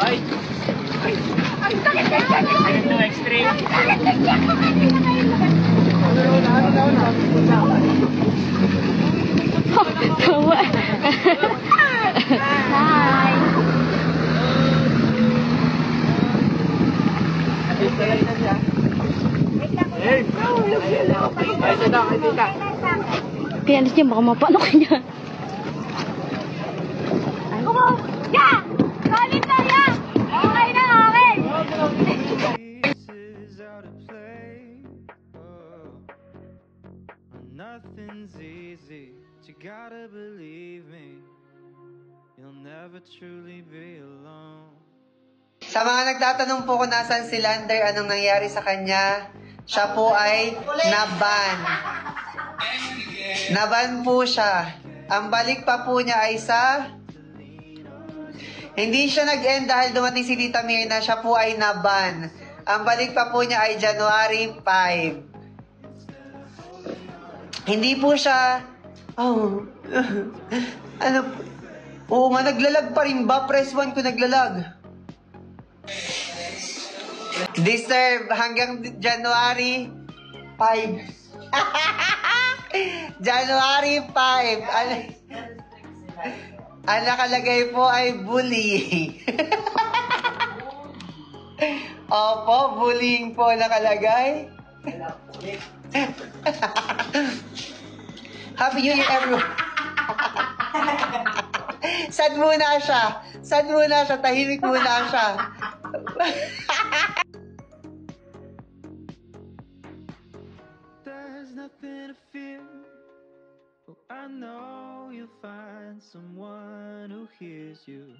Bye. Extreme. Tawa. Hi. Kaya alis niya, baka mapanok niya. Ya! Solid na yan! Okay na, okay! Nothing's easy, but you gotta believe me. You'll never truly be alone. Sa mga nagtatanong po kung nasan si Lander, anong nangyari sa kanya, siya po ay naban. Naban po siya. Ang balik pa po niya ay sa... Hindi siya nag-end dahil dumating si Tita Mirna, siya po ay naban. Ang balik pa po niya ay January 5. Hindi po siya... Oh... ano... Oo nga, naglalag pa rin ba? Press 1 ko naglalag. Deserve hanggang January 5. January 5. Ang nakalagay po ay bullying. Opo, bullying po nakalagay. Happy New Year, everyone. Sad muna siya. Sad muna siya. Tahimik muna siya. There's nothing to fear. Oh, I know you'll find someone who hears you.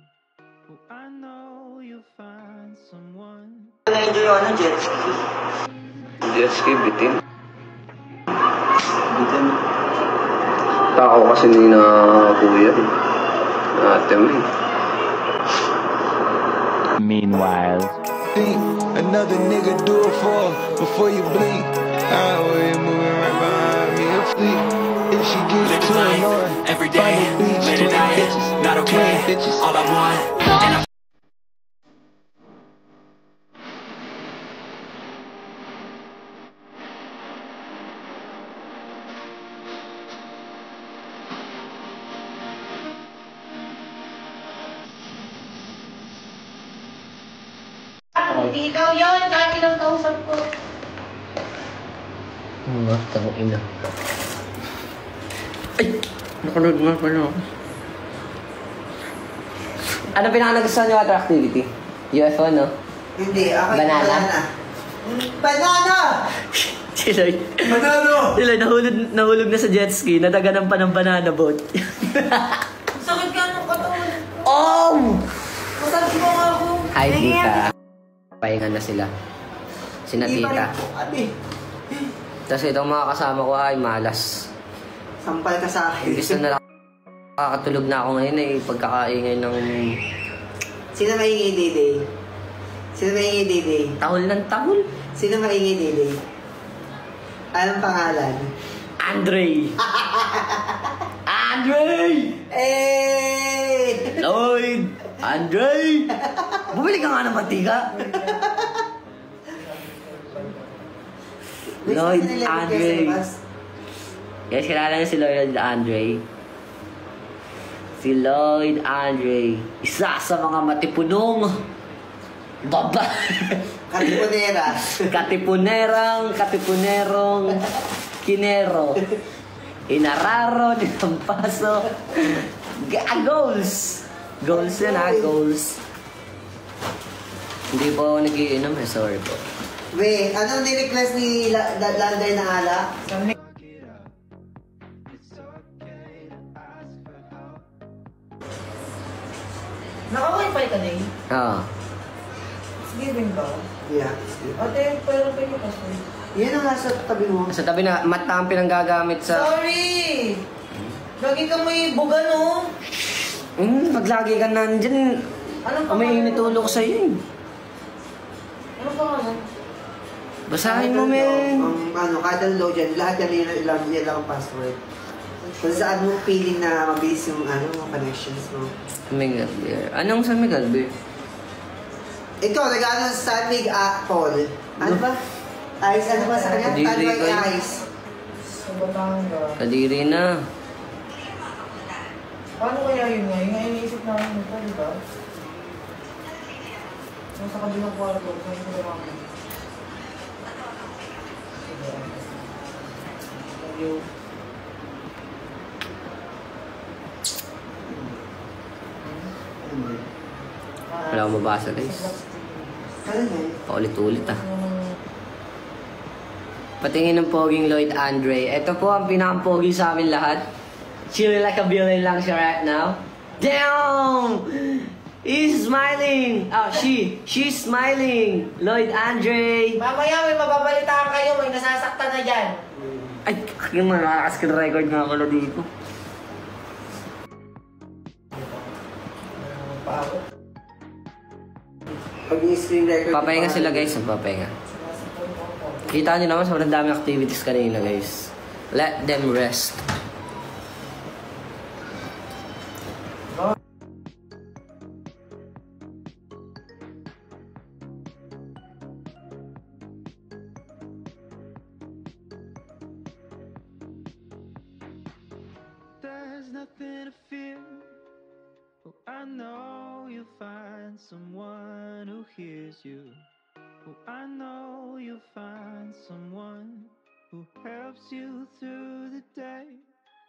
Oh, I know you'll find someone. Na-enjoy ako ng jet ski. Jet ski, bitin. Bitin. Tao kasi ni na kuya. Atem eh. Meanwhile. Think another nigga do it for before you blink. I way moving right behind me a fleet. If she gets too annoying, every day, late at night, not okay. All I want. Ikaw yun, dati lang kausap ko. Mga tangong ina. Ay! Nakanood nga pala. Ano pinaka-nagustuhan niyo water activity? UFO, no? Hindi, ako yung Banana? Banana! Siloy. Banana! Siloy, nahulog na sa jet ski. Nadaganan pa ng banana boat. Sakit ka ng katawan. Oh! Masakit mo nga ako. Hi, tita. Pahinga na sila. Sina tita. Tapos itong mga kasama ko ay malas. Sampal ka sa akin. Imbis na nakakatulog na ako ngayon eh. Pagkakaingay ng... Sino maingay, Dede? Sino maingay, Dede? Tahol ng tahol. Sino maingay, Dede? Anong pangalan? Andre! Andre! Eh! Lloyd! Andre! Bumili ka nga ng mantika. Lloyd Andre. Yes, kilala niyo si Lloyd Andre. Si Lloyd Andre. Isa sa mga matipunong baba. Katipunera. Katipunerong kinero. Inararo ni Tampaso. Goals! Goals yan ha, goals. Hindi po ako nag-iinom eh, sorry po. Wait, anong ni-request ni Lander na alak? Naka-wifi ka din? Oo. Sige din ba? Yeah. Ate, pero pa yung password. Yan ang nasa tabi mo. Sa tabi na, mata ang pinanggagamit sa... Sorry! Lagi ka may buga, no? Pag lagi ka nandyan, Anong pangalan? may initulo ko sa'yo eh. Anong pangalan? Basahin mo, men. Ang ano, kada load yan, lahat yan lang ang password. Kung saan mo feeling na mabilis yung connections mo. Miguel Beer. Anong sa Miguel Beer? Ito, nag-ano sa San Paul. Ano ba? Ice, ano ba sa kanya? Kadiri Tanway ko yun. Ice. Kadiri na. Paano kaya yun nga? Yung nga iniisip namin ito, di ba? Nasa kabilang kwarto, saan ko naman? Wala akong mabasa guys. Ano yan? Paulit-ulit ah. Patingin ng poging Lloyd Andre. Ito po ang pinakapogi sa amin lahat. Chilling like a villain lang siya right now. Damn! He's smiling! Oh, she's smiling! Lloyd Andre! Mamaya may mababalitaan kayo, may nasasaktan na dyan. Ay, yung malakas ka record nga pala dito. Pag i-screen record. Papahinga sila guys, papahinga. Kita nyo naman, sobrang daming activities kanina guys. Let them rest. There's nothing to fear. Oh, I know you'll find someone who hears you. Oh, I know you'll find someone who helps you through the day.